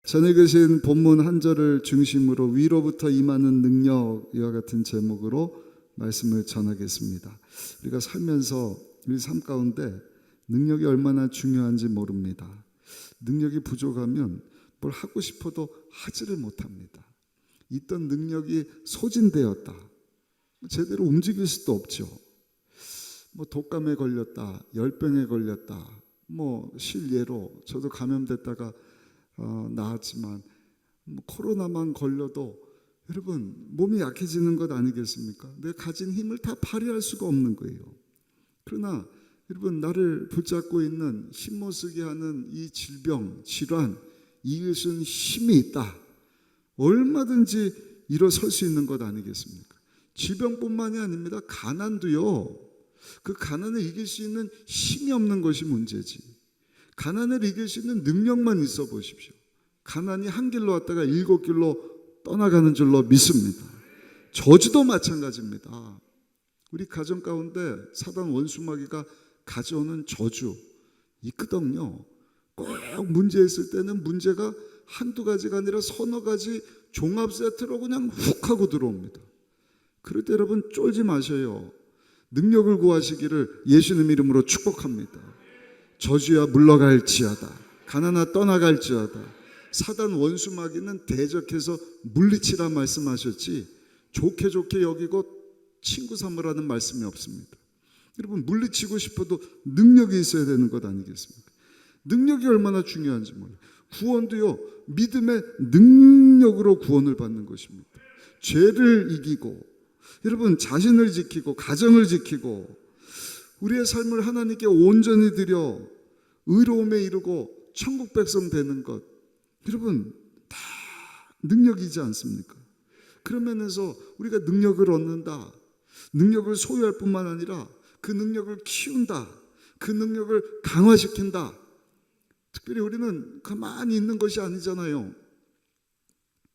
전에 계신 본문 한 절을 중심으로 위로부터 임하는 능력, 이와 같은 제목으로 말씀을 전하겠습니다. 우리가 살면서 우리 삶 가운데 능력이 얼마나 중요한지 모릅니다. 능력이 부족하면 뭘 하고 싶어도 하지를 못합니다. 있던 능력이 소진되었다, 제대로 움직일 수도 없죠. 독감에 걸렸다, 열병에 걸렸다, 실예로 저도 감염됐다가 나았지만 코로나만 걸려도 여러분 몸이 약해지는 것 아니겠습니까? 내가 가진 힘을 다 발휘할 수가 없는 거예요. 그러나 여러분, 나를 붙잡고 있는 힘못쓰게 하는 이 질병, 질환, 이것은 힘이 있다, 얼마든지 일어설 수 있는 것 아니겠습니까? 질병뿐만이 아닙니다. 가난도요, 그 가난을 이길 수 있는 힘이 없는 것이 문제지, 가난을 이길 수 있는 능력만 있어 보십시오. 가난이 한 길로 왔다가 7길로 떠나가는 줄로 믿습니다. 저주도 마찬가지입니다. 우리 가정 가운데 사단 원수마귀가 가져오는 저주 있거든요. 꼭 문제 있을 때는 문제가 한두 가지가 아니라 서너 가지 종합 세트로 그냥 훅 하고 들어옵니다. 그럴 때 여러분 쫄지 마셔요. 능력을 구하시기를 예수님 이름으로 축복합니다. 저주야 물러갈지어다, 가난아 떠나갈지어다. 사단 원수마귀는 대적해서 물리치라 말씀하셨지 좋게 좋게 여기고 친구 삼으라는 말씀이 없습니다. 여러분, 물리치고 싶어도 능력이 있어야 되는 것 아니겠습니까? 능력이 얼마나 중요한지 몰라요. 구원도요, 믿음의 능력으로 구원을 받는 것입니다. 죄를 이기고 여러분 자신을 지키고 가정을 지키고 우리의 삶을 하나님께 온전히 드려 의로움에 이르고 천국 백성 되는 것, 여러분 다 능력이지 않습니까? 그런 면에서 우리가 능력을 얻는다, 능력을 소유할 뿐만 아니라 그 능력을 키운다, 그 능력을 강화시킨다. 특별히 우리는 가만히 있는 것이 아니잖아요.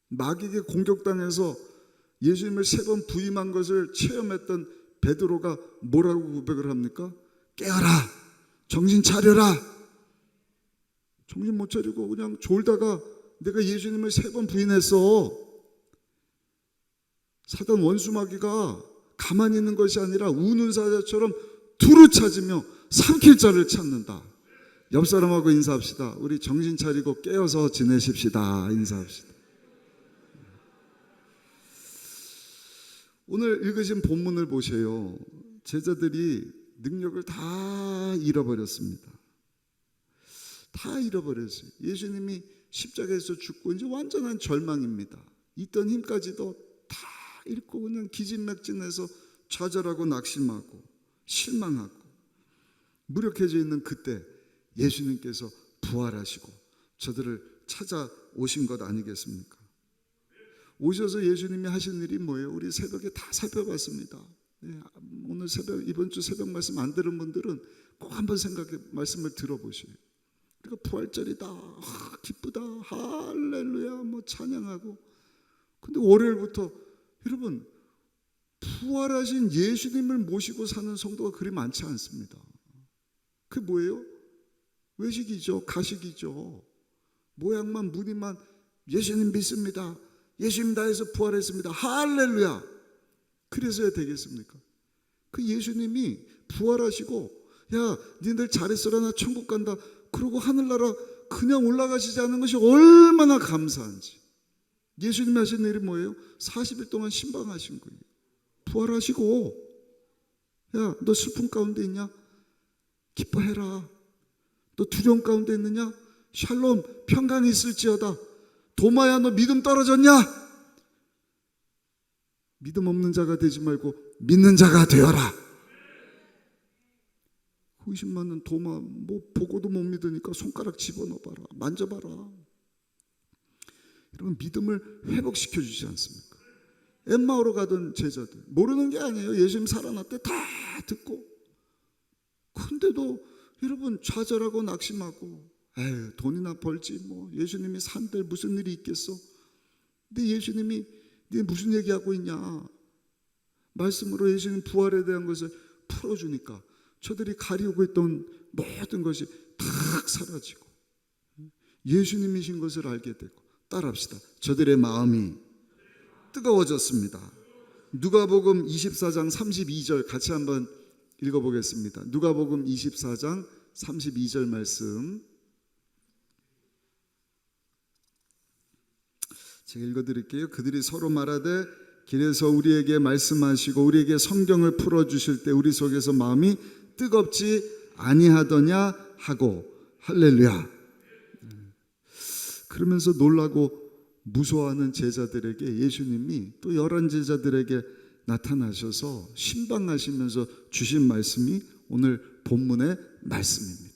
마귀에게 공격당해서 예수님을 3번 부임한 것을 체험했던 베드로가 뭐라고 고백을 합니까? 깨어라, 정신 차려라. 정신 못 차리고 그냥 졸다가 내가 예수님을 3번 부인했어. 사단 원수마귀가 가만히 있는 것이 아니라 우는 사자처럼 두루 찾으며 삼킬 자를 찾는다. 옆 사람하고 인사합시다. 우리 정신 차리고 깨어서 지내십시다. 인사합시다. 오늘 읽으신 본문을 보세요. 제자들이 능력을 다 잃어버렸습니다. 다 잃어버렸어요. 예수님이 십자가에서 죽고 이제 완전한 절망입니다. 있던 힘까지도 다 잃고 그냥 기진맥진해서 좌절하고 낙심하고 실망하고 무력해져 있는 그때 예수님께서 부활하시고 저들을 찾아오신 것 아니겠습니까? 오셔서 예수님이 하신 일이 뭐예요? 우리 새벽에 다 살펴봤습니다. 오늘 새벽, 이번 주 새벽 말씀 안 들은 분들은 꼭 한번 생각해 말씀을 들어보세요. 그러니까 부활절이다, 기쁘다, 할렐루야 찬양하고. 근데 월요일부터 여러분 부활하신 예수님을 모시고 사는 성도가 그리 많지 않습니다. 그게 뭐예요? 외식이죠, 가식이죠. 모양만 무늬만 예수님 믿습니다, 예수님 나에서 부활했습니다, 할렐루야. 그래서야 되겠습니까? 그 예수님이 부활하시고 야 니들 잘했어라 나 천국 간다 그러고 하늘나라 그냥 올라가시지 않은 것이 얼마나 감사한지. 예수님이 하신 일이 뭐예요? 40일 동안 신방하신 거예요. 부활하시고 야 너 슬픔 가운데 있냐? 기뻐해라. 너 두려움 가운데 있느냐? 샬롬 평강이 있을지어다. 도마야 너 믿음 떨어졌냐? 믿음 없는 자가 되지 말고 믿는 자가 되어라. 의심많은 도마 보고도 못 믿으니까 손가락 집어넣어봐라, 만져봐라. 여러분 믿음을 회복시켜 주지 않습니까? 엠마오로 가던 제자들 모르는 게 아니에요. 예수님 살아났대 다 듣고. 근데도 여러분 좌절하고 낙심하고 에휴 돈이나 벌지 예수님이 산들 무슨 일이 있겠어. 근데 예수님이 네 무슨 얘기하고 있냐 말씀으로 예수님 부활에 대한 것을 풀어주니까 저들이 가리우고 있던 모든 것이 탁 사라지고 예수님이신 것을 알게 되고, 따라합시다. 저들의 마음이 뜨거워졌습니다. 누가복음 24장 32절 같이 한번 읽어보겠습니다. 누가복음 24장 32절 말씀 제가 읽어드릴게요. 그들이 서로 말하되 길에서 우리에게 말씀하시고 우리에게 성경을 풀어주실 때 우리 속에서 마음이 뜨겁지 아니하더냐 하고. 할렐루야. 그러면서 놀라고 무서워하는 제자들에게 예수님이 또 11 제자들에게 나타나셔서 신방하시면서 주신 말씀이 오늘 본문의 말씀입니다.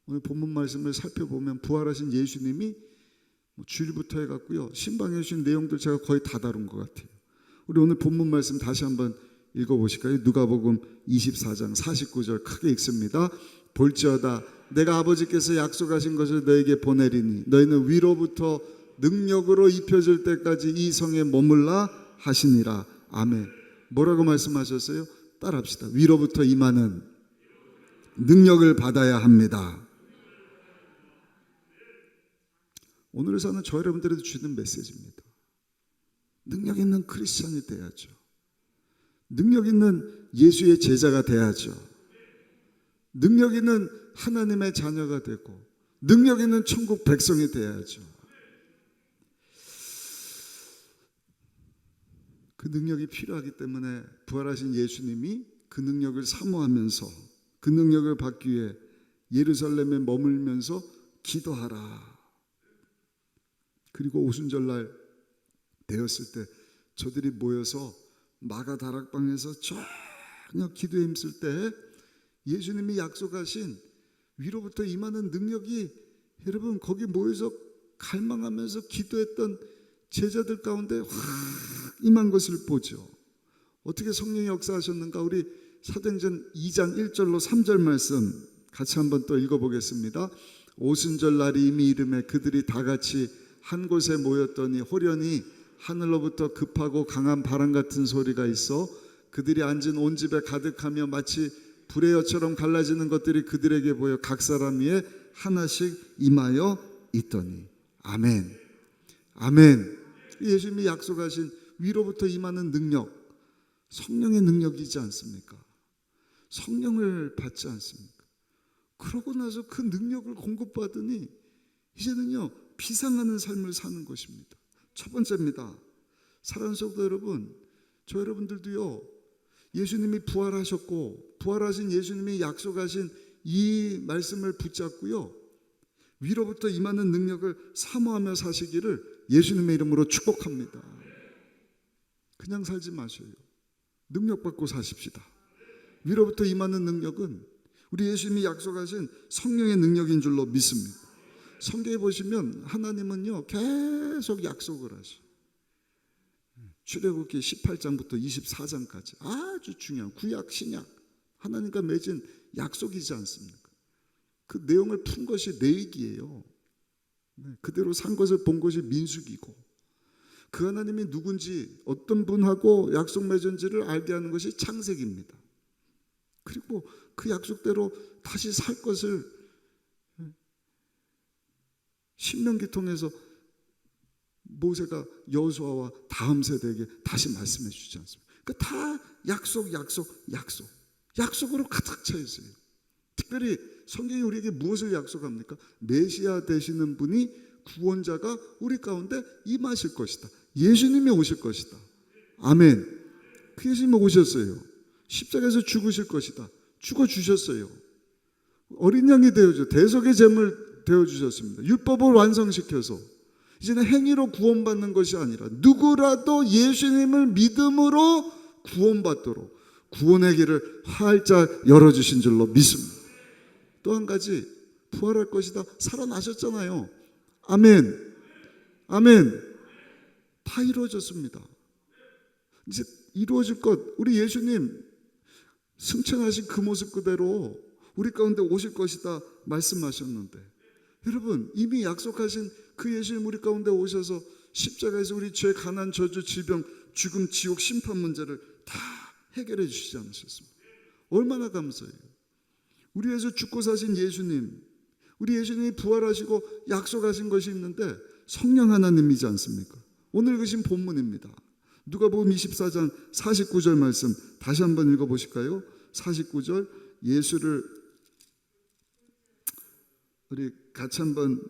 오늘 본문 말씀을 살펴보면 부활하신 예수님이 주일부터 해갖고요, 신방해 주신 내용들 제가 거의 다 다룬 것 같아요. 우리 오늘 본문 말씀 다시 한번 읽어보실까요? 누가복음 24장 49절 크게 읽습니다. 볼지어다 내가 아버지께서 약속하신 것을 너에게 보내리니 너희는 위로부터 능력으로 입혀질 때까지 이 성에 머물라 하시니라. 아멘. 뭐라고 말씀하셨어요? 따라합시다. 위로부터 임하는 능력을 받아야 합니다. 오늘에서는 저 여러분들에게 주는 메시지입니다. 능력 있는 크리스찬이 돼야죠. 능력 있는 예수의 제자가 돼야죠. 능력 있는 하나님의 자녀가 되고 능력 있는 천국 백성이 돼야죠. 그 능력이 필요하기 때문에 부활하신 예수님이 그 능력을 사모하면서 그 능력을 받기 위해 예루살렘에 머물면서 기도하라. 그리고 오순절날 되었을 때 저들이 모여서 마가 다락방에서 전혀 기도에 힘쓸 때 예수님이 약속하신 위로부터 임하는 능력이 여러분 거기 모여서 갈망하면서 기도했던 제자들 가운데 확 임한 것을 보죠. 어떻게 성령이 역사하셨는가? 우리 사도행전 2장 1절로 3절 말씀 같이 한번 또 읽어보겠습니다. 오순절 날이 이미 이름에 그들이 다 같이 한 곳에 모였더니 호련히 하늘로부터 급하고 강한 바람 같은 소리가 있어 그들이 앉은 온 집에 가득하며 마치 불의 여처럼 갈라지는 것들이 그들에게 보여 각 사람 위에 하나씩 임하여 있더니. 아멘. 아멘. 예수님이 약속하신 위로부터 임하는 능력, 성령의 능력이지 않습니까? 성령을 받지 않습니까? 그러고 나서 그 능력을 공급받으니 이제는요 비상하는 삶을 사는 것입니다. 첫 번째입니다. 사랑하는 성도 여러분, 저 여러분들도요 예수님이 부활하셨고 부활하신 예수님이 약속하신 이 말씀을 붙잡고요 위로부터 임하는 능력을 사모하며 사시기를 예수님의 이름으로 축복합니다. 그냥 살지 마셔요. 능력 받고 사십시다. 위로부터 임하는 능력은 우리 예수님이 약속하신 성령의 능력인 줄로 믿습니다. 성경에 보시면 하나님은요 계속 약속을 하셔요. 출애굽기 18장부터 24장까지 아주 중요한 구약 신약 하나님과 맺은 약속이지 않습니까? 그 내용을 푼 것이 레위기예요. 그대로 산 것을 본 것이 민수기고 그 하나님이 누군지 어떤 분하고 약속 맺은지를 알게 하는 것이 창세기입니다. 그리고 그 약속대로 다시 살 것을 신명기 통해서 모세가 여호수아와 다음 세대에게 다시 말씀해 주지 않습니까? 그러니까 다 약속으로 가득 차 있어요. 특별히 성경이 우리에게 무엇을 약속합니까? 메시아 되시는 분이 구원자가 우리 가운데 임하실 것이다. 예수님이 오실 것이다. 아멘. 그 예수님이 오셨어요. 십자가에서 죽으실 것이다. 죽어주셨어요. 어린 양이 되어줘 대속의 제물 되어주셨습니다. 율법을 완성시켜서 이제는 행위로 구원받는 것이 아니라 누구라도 예수님을 믿음으로 구원받도록 구원의 길을 활짝 열어주신 줄로 믿습니다. 또 한 가지 부활할 것이다. 살아나셨잖아요. 아멘. 아멘. 다 이루어졌습니다. 이제 이루어질 것 우리 예수님 승천하신 그 모습 그대로 우리 가운데 오실 것이다 말씀하셨는데 여러분 이미 약속하신 그 예수님 우리 가운데 오셔서 십자가에서 우리 죄, 가난, 저주, 질병, 죽음, 지옥, 심판 문제를 다 해결해 주시지 않으셨습니까? 얼마나 감사해요. 우리 위해서 죽고 사신 예수님 우리 예수님이 부활하시고 약속하신 것이 있는데 성령 하나님이지 않습니까? 오늘 읽으신 본문입니다. 누가복음 24장 49절 말씀 다시 한번 읽어보실까요? 49절 예수를 우리 같이 한번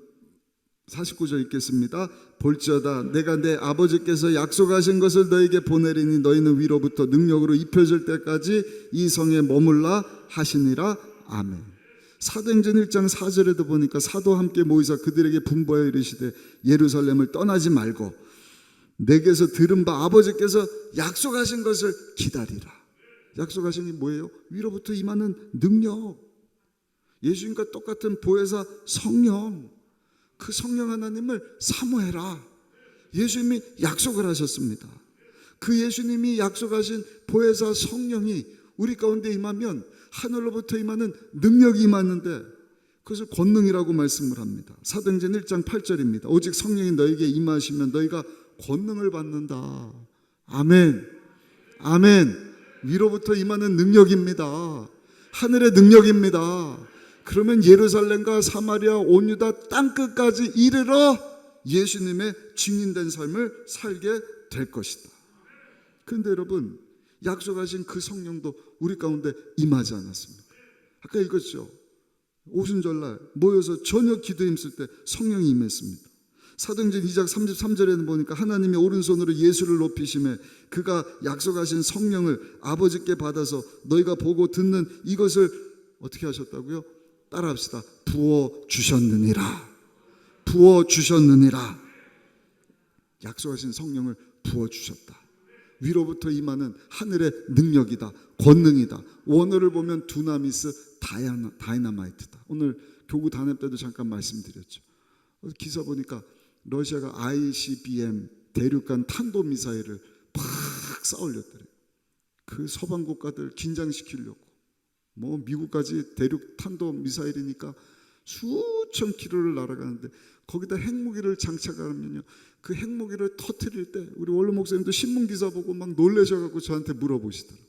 49절 읽겠습니다. 볼지어다 내가 내 아버지께서 약속하신 것을 너에게 보내리니 너희는 위로부터 능력으로 입혀질 때까지 이 성에 머물라 하시니라. 아멘. 사도행전 1장 4절에도 보니까 사도와 함께 모이사 그들에게 분부하여 이르시되 예루살렘을 떠나지 말고 내게서 들은 바 아버지께서 약속하신 것을 기다리라. 약속하신 게 뭐예요? 위로부터 임하는 능력. 예수님과 똑같은 보혜사 성령, 그 성령 하나님을 사모해라. 예수님이 약속을 하셨습니다. 그 예수님이 약속하신 보혜사 성령이 우리 가운데 임하면 하늘로부터 임하는 능력이 임하는데 그것을 권능이라고 말씀을 합니다. 사도행전 1장 8절입니다. 오직 성령이 너에게 임하시면 너희가 권능을 받는다. 아멘. 아멘. 위로부터 임하는 능력입니다. 하늘의 능력입니다. 그러면 예루살렘과 사마리아 온 유다 땅끝까지 이르러 예수님의 증인된 삶을 살게 될 것이다. 그런데 여러분, 약속하신 그 성령도 우리 가운데 임하지 않았습니까? 아까 읽었죠. 오순절날 모여서 저녁 기도에 힘쓸 때 성령이 임했습니다. 사도행전 2장 33절에는 보니까 하나님이 오른손으로 예수를 높이시매 그가 약속하신 성령을 아버지께 받아서 너희가 보고 듣는 이것을 어떻게 하셨다고요? 따라합시다. 부어주셨느니라. 부어주셨느니라. 약속하신 성령을 부어주셨다. 위로부터 임하는 하늘의 능력이다. 권능이다. 원어를 보면 두나미스 다이너마이트다. 오늘 교구 단합 때도 잠깐 말씀드렸죠. 기사 보니까 러시아가 ICBM 대륙간 탄도미사일을 팍 쌓아올렸더래요. 그 서방 국가들 긴장시키려고. 뭐 미국까지 대륙 탄도미사일이니까 수천 킬로를 날아가는데 거기다 핵무기를 장착하면요, 그 핵무기를 터뜨릴 때 우리 원로 목사님도 신문기사 보고 막 놀라셔가지고 저한테 물어보시더라고요.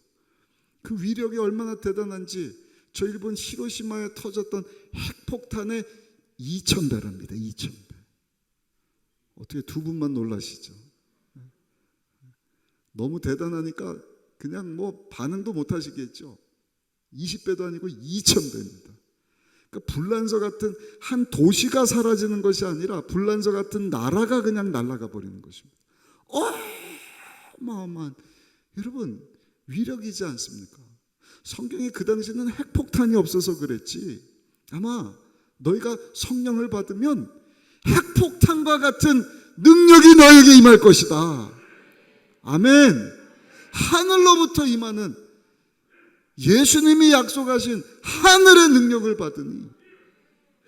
그 위력이 얼마나 대단한지 저 일본 히로시마에 터졌던 핵폭탄의 2000배랍니다. 2000배. 어떻게 두 분만 놀라시죠? 너무 대단하니까 그냥 뭐 반응도 못 하시겠죠. 20배도 아니고 2000배입니다. 그러니까 불란서 같은 한 도시가 사라지는 것이 아니라 불란서 같은 나라가 그냥 날아가 버리는 것입니다. 어마어마한, 여러분, 위력이지 않습니까? 성경이 그 당시에는 핵폭탄이 없어서 그랬지, 아마 너희가 성령을 받으면 핵폭탄과 같은 능력이 너에게 임할 것이다. 아멘. 하늘로부터 임하는, 예수님이 약속하신 하늘의 능력을 받으니,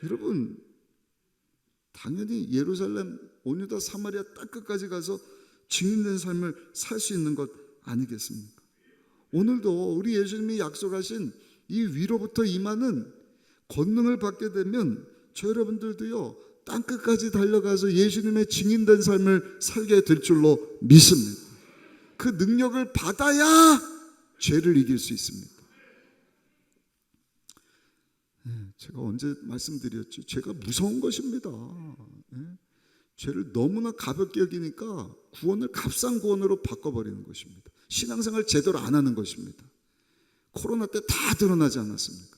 여러분, 당연히 예루살렘, 온 유다, 사마리아 땅끝까지 가서 증인된 삶을 살 수 있는 것 아니겠습니까? 오늘도 우리 예수님이 약속하신 이 위로부터 임하는 권능을 받게 되면 저 여러분들도요, 땅끝까지 달려가서 예수님의 증인된 삶을 살게 될 줄로 믿습니다. 그 능력을 받아야 죄를 이길 수 있습니다. 제가 언제 말씀드렸죠? 죄가 무서운 것입니다. 죄를 너무나 가볍게 여기니까 구원을 값싼 구원으로 바꿔버리는 것입니다. 신앙생활 제대로 안 하는 것입니다. 코로나 때 다 드러나지 않았습니까?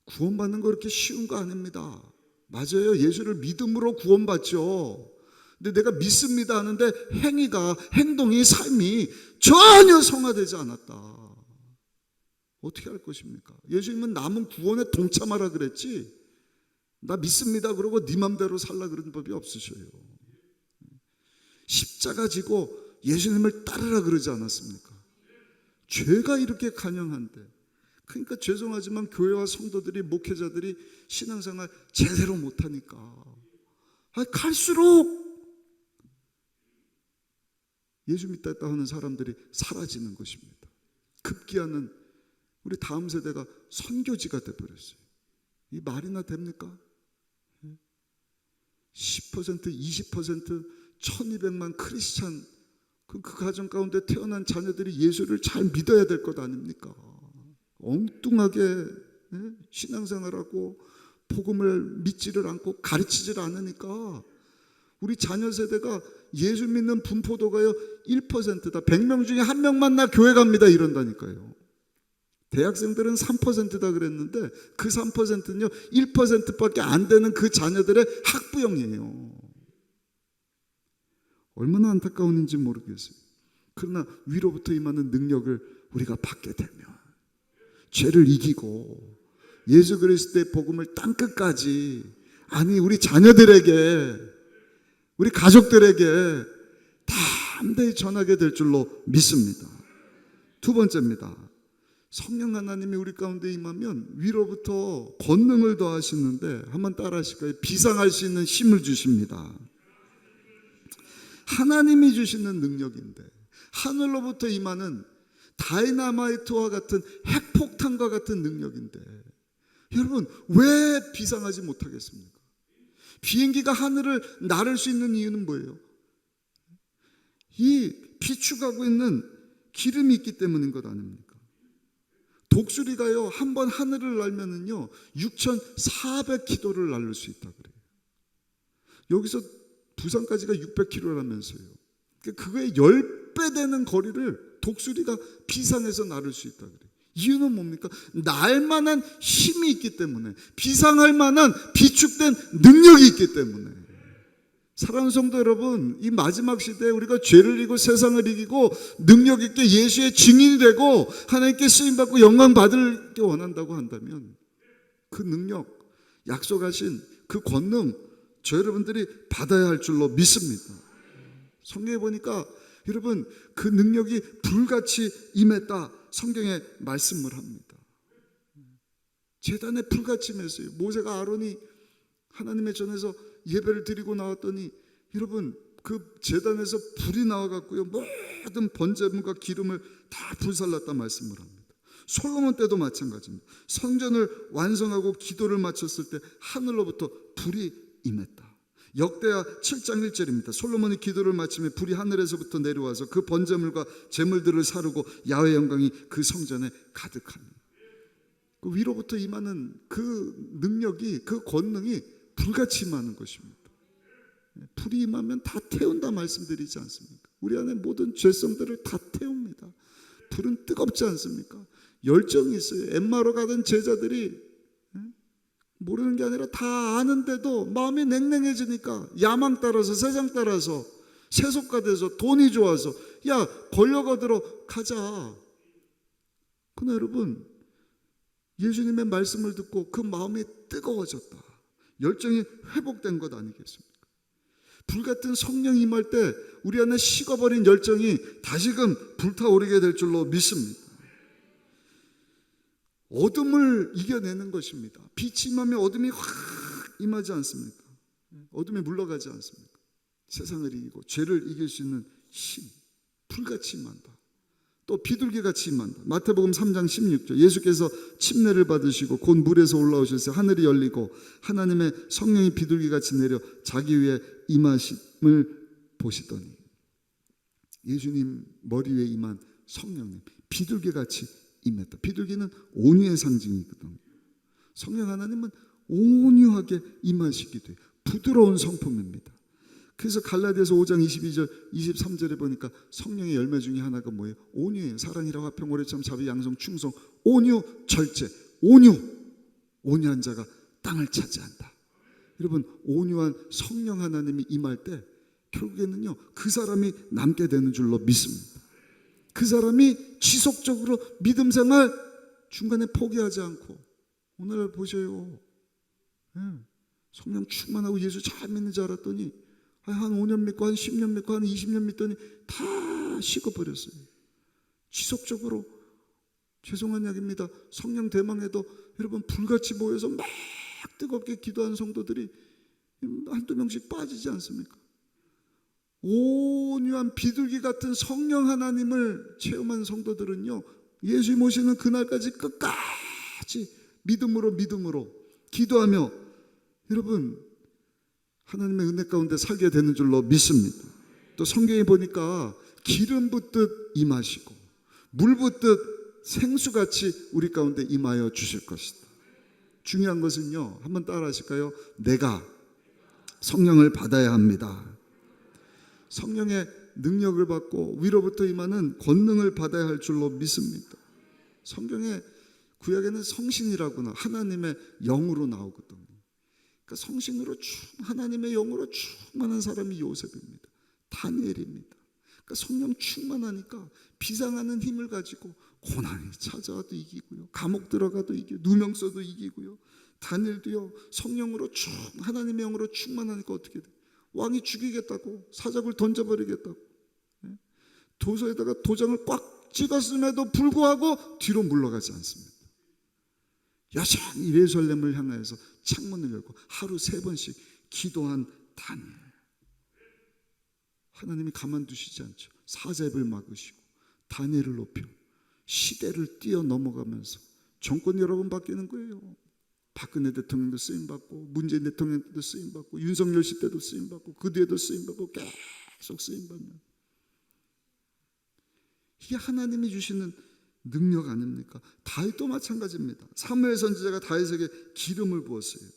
구원받는 거 그렇게 쉬운 거 아닙니다. 맞아요. 예수를 믿음으로 구원받죠. 근데 내가 믿습니다 하는데 행동이, 삶이 전혀 성화되지 않았다. 어떻게 할 것입니까? 예수님은 남은 구원에 동참하라 그랬지, 나 믿습니다 그러고 네 맘대로 살라 그런 법이 없으셔요. 십자가 지고 예수님을 따르라 그러지 않았습니까? 죄가 이렇게 간영한데, 그러니까 죄송하지만 교회와 성도들이, 목회자들이 신앙생활 제대로 못하니까 갈수록 예수 믿다 하는 사람들이 사라지는 것입니다. 급기야는 우리 다음 세대가 선교지가 돼버렸어요. 이 말이나 됩니까? 10%, 20%, 1200만 크리스찬, 그 가정 가운데 태어난 자녀들이 예수를 잘 믿어야 될 것 아닙니까? 엉뚱하게 신앙생활하고 복음을 믿지를 않고 가르치질 않으니까 우리 자녀 세대가 예수 믿는 분포도가요 1%다. 100명 중에 1명만 나 교회 갑니다 이런다니까요. 대학생들은 3%다 그랬는데 그 3%는요 1%밖에 안 되는 그 자녀들의 학부형이에요. 얼마나 안타까운 일인지 모르겠어요. 그러나 위로부터 임하는 능력을 우리가 받게 되면 죄를 이기고 예수 그리스도의 복음을 땅끝까지, 아니 우리 자녀들에게, 우리 가족들에게 담대히 전하게 될 줄로 믿습니다. 두 번째입니다. 성령 하나님이 우리 가운데 임하면 위로부터 권능을 더하시는데, 한번 따라 하실까요? 비상할 수 있는 힘을 주십니다. 하나님이 주시는 능력인데, 하늘로부터 임하는 다이나마이트와 같은 핵폭탄과 같은 능력인데, 여러분 왜 비상하지 못하겠습니까? 비행기가 하늘을 나를 수 있는 이유는 뭐예요? 이 비축하고 있는 기름이 있기 때문인 것 아닙니까? 독수리가요 한 번 하늘을 날면은요 6,400km를 날릴 수 있다 그래요. 여기서 부산까지가 600km라면서요. 그거의 10배 되는 거리를 독수리가 비상해서 날을 수 있다 그래요. 이유는 뭡니까? 날 만한 힘이 있기 때문에, 비상할 만한 비축된 능력이 있기 때문에. 사랑하는 성도 여러분, 이 마지막 시대에 우리가 죄를 이기고 세상을 이기고 능력 있게 예수의 증인이 되고 하나님께 쓰임받고 영광 받을 게 원한다고 한다면, 그 능력, 약속하신 그 권능 저 여러분들이 받아야 할 줄로 믿습니다. 성경에 보니까 여러분 그 능력이 불같이 임했다 성경에 말씀을 합니다. 제단에 불같이 임했어요. 모세가 아론이 하나님의 전에서 예배를 드리고 나왔더니 여러분 그 제단에서 불이 나와갖고요 모든 번제물과 기름을 다 불살랐다 말씀을 합니다. 솔로몬 때도 마찬가지입니다. 성전을 완성하고 기도를 마쳤을 때 하늘로부터 불이 임했다. 역대하 7장 1절입니다. 솔로몬이 기도를 마치며 불이 하늘에서부터 내려와서 그 번제물과 제물들을 사르고 야훼 영광이 그 성전에 가득하니, 그 위로부터 임하는 그 능력이, 그 권능이 불같이 임하는 것입니다. 불이 임하면 다 태운다 말씀드리지 않습니까? 우리 안에 모든 죄성들을 다 태웁니다. 불은 뜨겁지 않습니까? 열정이 있어요. 엠마로 가던 제자들이 모르는 게 아니라 다 아는데도 마음이 냉랭해지니까 야망 따라서, 세상 따라서, 세속화 돼서, 돈이 좋아서 야 권력얻으러 가자. 그러나 여러분 예수님의 말씀을 듣고 그 마음이 뜨거워졌다, 열정이 회복된 것 아니겠습니까? 불같은 성령이 임할 때 우리 안에 식어버린 열정이 다시금 불타오르게 될 줄로 믿습니다. 어둠을 이겨내는 것입니다. 빛이 임하면 어둠이 확 임하지 않습니까? 어둠이 물러가지 않습니까? 세상을 이기고 죄를 이길 수 있는 힘, 불같이 임한다. 또 비둘기같이 임한다. 마태복음 3장 16절, 예수께서 침례를 받으시고 곧 물에서 올라오셔서 하늘이 열리고 하나님의 성령이 비둘기같이 내려 자기 위에 임하심을 보시더니, 예수님 머리 위에 임한 성령님 비둘기같이 임했다. 비둘기는 온유의 상징이거든요. 성령 하나님은 온유하게 임하시기도 해요. 부드러운 성품입니다. 그래서 갈라디아서 5장 22절 23절에 보니까 성령의 열매 중에 하나가 뭐예요? 온유예요. 사랑이라 화평 오래참 자비 양성 충성 온유 절제. 온유한 자가 땅을 차지한다. 여러분 온유한 성령 하나님이 임할 때 결국에는요 그 사람이 남게 되는 줄로 믿습니다. 그 사람이 지속적으로 믿음 생활 중간에 포기하지 않고, 오늘 보셔요. 성령 충만하고 예수 잘 믿는 줄 알았더니 한 5년 믿고 한 10년 믿고 한 20년 믿더니 다 식어버렸어요. 지속적으로, 죄송한 이야기입니다, 성령 대망에도 여러분 불같이 모여서 막 뜨겁게 기도한 성도들이 한두 명씩 빠지지 않습니까? 온유한 비둘기 같은 성령 하나님을 체험한 성도들은요 예수님 오시는 그날까지 끝까지 믿음으로 기도하며 여러분 하나님의 은혜 가운데 살게 되는 줄로 믿습니다. 또 성경에 보니까 기름 붓듯 임하시고 물 붓듯 생수같이 우리 가운데 임하여 주실 것이다. 중요한 것은요, 한번 따라 하실까요? 내가 성령을 받아야 합니다. 성령의 능력을 받고 위로부터 임하는 권능을 받아야 할 줄로 믿습니다. 성경에 구약에는 성신이라고나 하나님의 영으로 나오거든요. 그러니까 성신으로 하나님의 영으로 충만한 사람이 요셉입니다. 다니엘입니다. 그러니까 성령 충만하니까 비상하는 힘을 가지고 고난이 찾아와도 이기고요, 감옥 들어가도 이기고, 누명 써도 이기고요. 다니엘도요, 성령으로 하나님의 영으로 충만하니까 어떻게 돼요? 왕이 죽이겠다고, 사적을 던져버리겠다고, 도서에다가 도장을 꽉 찍었음에도 불구하고 뒤로 물러가지 않습니다. 여전히 예루살렘을 향해서 창문을 열고 하루 3번씩 기도한 다니엘. 하나님이 가만두시지 않죠. 사자입을 막으시고 다니엘을 높여 시대를 뛰어넘어가면서 정권이 여러 번 바뀌는 거예요. 박근혜 대통령도 쓰임받고, 문재인 대통령 때도 쓰임받고, 윤석열 씨 때도 쓰임받고, 그 뒤에도 쓰임받고, 계속 쓰임받는, 이게 하나님이 주시는 능력 아닙니까? 다윗도 마찬가지입니다. 사무엘 선지자가 다윗에게 기름을 부었어요.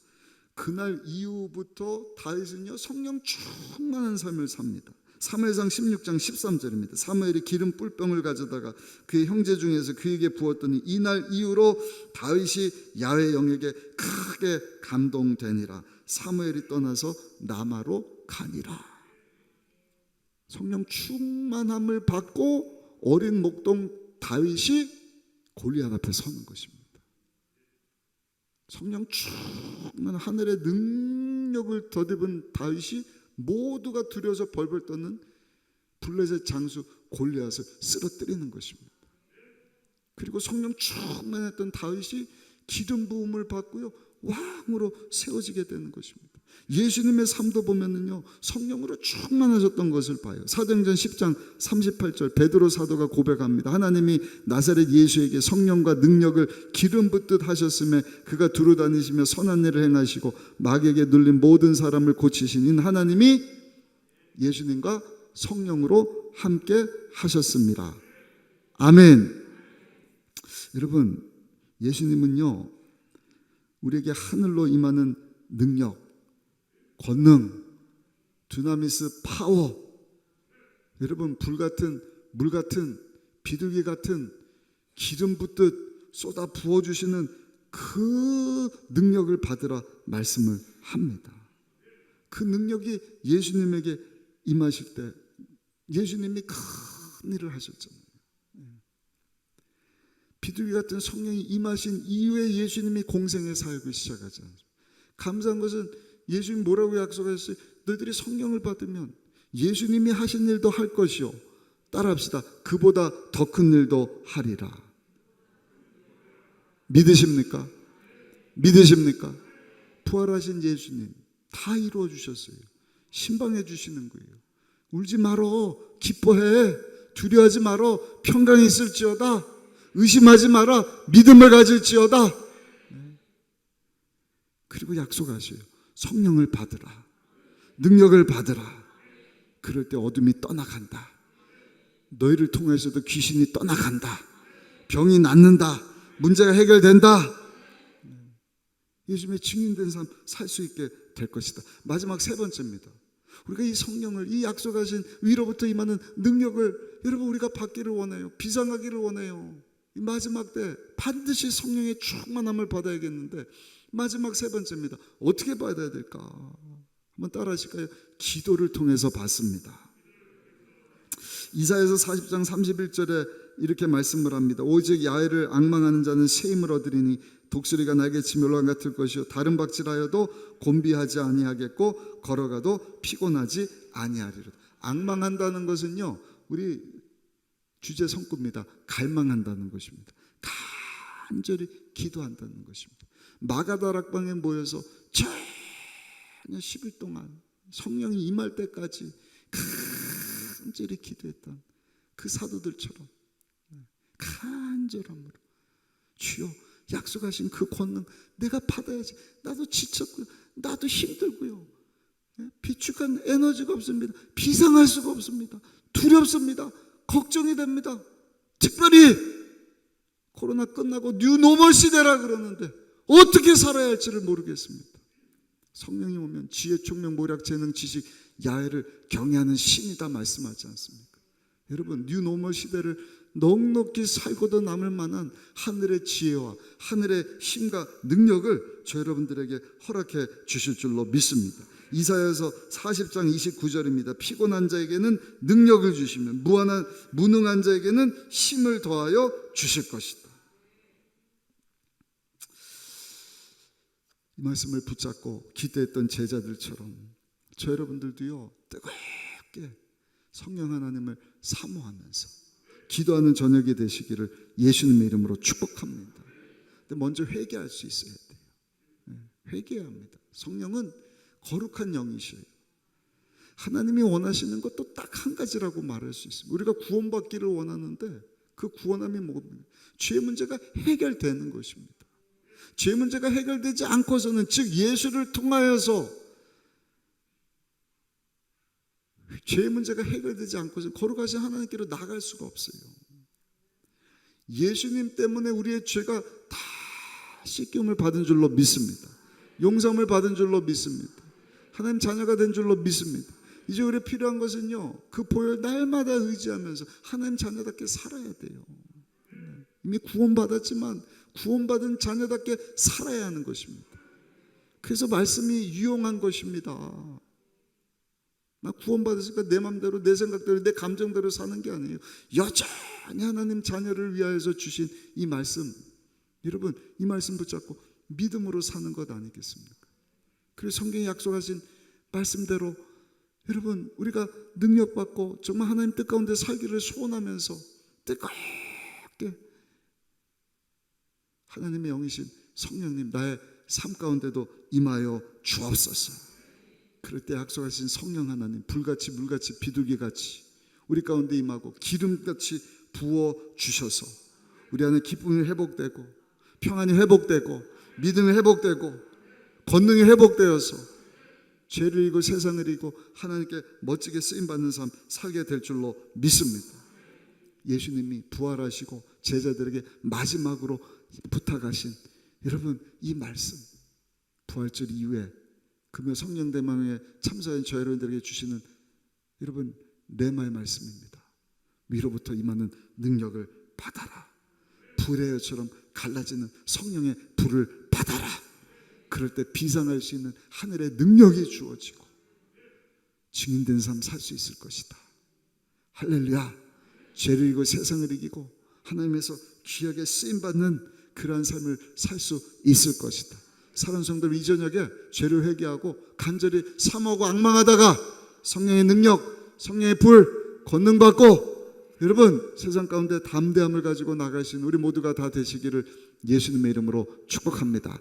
그날 이후부터 다윗은요, 성령 충만한 삶을 삽니다. 사무엘상 16장 13절입니다. 사무엘이 기름 뿔병을 가져다가 그의 형제 중에서 그에게 부었더니 이날 이후로 다윗이 야훼 영에게 크게 감동되니라. 사무엘이 떠나서 라마로 가니라. 성령 충만함을 받고 어린 목동 다윗이 골리앗 앞에 서는 것입니다. 성령 충만한 하늘의 능력을 덧입은 다윗이 모두가 두려워서 벌벌 떠는 블레셋 장수 골리앗을 쓰러뜨리는 것입니다. 그리고 성령 충만했던 다윗이 기름 부음을 받고요, 왕으로 세워지게 되는 것입니다. 예수님의 삶도 보면은요, 성령으로 충만하셨던 것을 봐요. 사도행전 10장 38절 베드로 사도가 고백합니다. 하나님이 나사렛 예수에게 성령과 능력을 기름 붓듯 하셨음에 그가 두루 다니시며 선한 일을 행하시고 마귀에게 눌린 모든 사람을 고치신 하나님이 예수님과 성령으로 함께 하셨습니다. 아멘. 여러분, 예수님은요, 우리에게 하늘로 임하는 능력, 권능, 두나미스 파워, 여러분, 불같은 물같은 비둘기 같은 기름 붓듯 쏟아 부어주시는 그 능력을 받으라 말씀을 합니다. 그 능력이 예수님에게 임하실 때 예수님이 큰 일을 하셨잖아요. 비둘기 같은 성령이 임하신 이후에 예수님이 공생의 사역을 시작하지 않습니까? 감사한 것은 예수님 뭐라고 약속하셨어요? 너희들이 성령을 받으면 예수님이 하신 일도 할 것이요, 따라합시다, 그보다 더 큰 일도 하리라. 믿으십니까? 믿으십니까? 부활하신 예수님 다 이루어 주셨어요. 신방해 주시는 거예요. 울지 말어, 기뻐해, 두려워하지 말어, 평강이 있을지어다, 의심하지 마라, 믿음을 가질지어다. 그리고 약속하셔요. 성령을 받으라, 능력을 받으라. 그럴 때 어둠이 떠나간다. 너희를 통해서도 귀신이 떠나간다. 병이 낫는다. 문제가 해결된다. 예수님의 증인된 삶 살 수 있게 될 것이다. 마지막 3번째입니다. 우리가 이 성령을, 이 약속하신 위로부터 임하는 능력을 여러분 우리가 받기를 원해요. 비상하기를 원해요. 이 마지막 때 반드시 성령의 충만함을 받아야겠는데, 마지막 3번째입니다. 어떻게 받아야 될까? 한번 따라 하실까요? 기도를 통해서 받습니다. 이사야서 40장 31절에 이렇게 말씀을 합니다. 오직 야훼를 앙망하는 자는 새 힘을 얻으리니 독수리가 날개 치며 올라간 같을 것이요 다른 박질하여도 곤비하지 아니하겠고 걸어가도 피곤하지 아니하리로다. 앙망한다는 것은요, 우리 주제 성구입니다. 갈망한다는 것입니다. 간절히 기도한다는 것입니다. 마가다락방에 모여서 전혀 10일 동안 성령이 임할 때까지 간절히 기도했던 그 사도들처럼 간절함으로 주여 약속하신 그 권능 내가 받아야지. 나도 지쳤고요, 나도 힘들고요, 비축한 에너지가 없습니다. 비상할 수가 없습니다. 두렵습니다. 걱정이 됩니다. 특별히 코로나 끝나고 뉴노멀 시대라 그러는데 어떻게 살아야 할지를 모르겠습니다. 성령이 오면 지혜, 총명, 모략, 재능, 지식, 야훼를 경외하는 신이다 말씀하지 않습니까? 여러분, 뉴노멀 시대를 넉넉히 살고도 남을 만한 하늘의 지혜와 하늘의 힘과 능력을 저 여러분들에게 허락해 주실 줄로 믿습니다. 이사야서 40장 29절입니다. 피곤한 자에게는 능력을 주시며 무능한 자에게는 힘을 더하여 주실 것이다. 이 말씀을 붙잡고 기대했던 제자들처럼 저 여러분들도요, 뜨겁게 성령 하나님을 사모하면서 기도하는 저녁이 되시기를 예수님의 이름으로 축복합니다. 근데 먼저 회개할 수 있어야 돼요. 회개해야 합니다. 성령은 거룩한 영이셔요. 하나님이 원하시는 것도 딱 한 가지라고 말할 수 있습니다. 우리가 구원받기를 원하는데 그 구원함이 뭡니까? 죄 문제가 해결되는 것입니다. 죄 문제가 해결되지 않고서는, 즉 예수를 통하여서 죄 문제가 해결되지 않고서는 거룩하신 하나님께로 나갈 수가 없어요. 예수님 때문에 우리의 죄가 다 씻김을 받은 줄로 믿습니다. 용서함을 받은 줄로 믿습니다. 하나님 자녀가 된 줄로 믿습니다. 이제 우리 필요한 것은요, 그 보혈 날마다 의지하면서 하나님 자녀답게 살아야 돼요. 이미 구원받았지만 구원받은 자녀답게 살아야 하는 것입니다. 그래서 말씀이 유용한 것입니다. 나 구원받았으니까 내 마음대로, 내 생각대로, 내 감정대로 사는 게 아니에요. 여전히 하나님 자녀를 위하여서 주신 이 말씀, 여러분 이 말씀 붙잡고 믿음으로 사는 것 아니겠습니까? 그래서 성경이 약속하신 말씀대로 여러분 우리가 능력받고 정말 하나님 뜻 가운데 살기를 소원하면서 뜨겁게 하나님의 영이신 성령님 나의 삶 가운데도 임하여 주옵소서. 그럴 때 약속하신 성령 하나님, 불같이 물같이 비둘기같이 우리 가운데 임하고 기름같이 부어 주셔서 우리 안에 기쁨이 회복되고 평안이 회복되고 믿음이 회복되고 권능이 회복되어서 죄를 이기고 세상을 이기고 하나님께 멋지게 쓰임받는 삶 살게 될 줄로 믿습니다. 예수님이 부활하시고 제자들에게 마지막으로 부탁하신 여러분 이 말씀, 부활절 이후에 금요 성령 대망에 참사한 저 여러분들에게 주시는 여러분 레마의 말씀입니다. 위로부터 임하는 능력을 받아라. 불의 여처럼 갈라지는 성령의 불을 받아라. 그럴 때 비상할 수 있는 하늘의 능력이 주어지고 증인된 삶 살 수 있을 것이다. 할렐루야. 죄를 이기고 세상을 이기고 하나님에서 귀하게 쓰임받는 그러한 삶을 살 수 있을 것이다. 사랑하는 성도들, 이 저녁에 죄를 회개하고 간절히 사모하고 앙망하다가 성령의 능력, 성령의 불, 권능받고 여러분 세상 가운데 담대함을 가지고 나가신 우리 모두가 다 되시기를 예수님의 이름으로 축복합니다.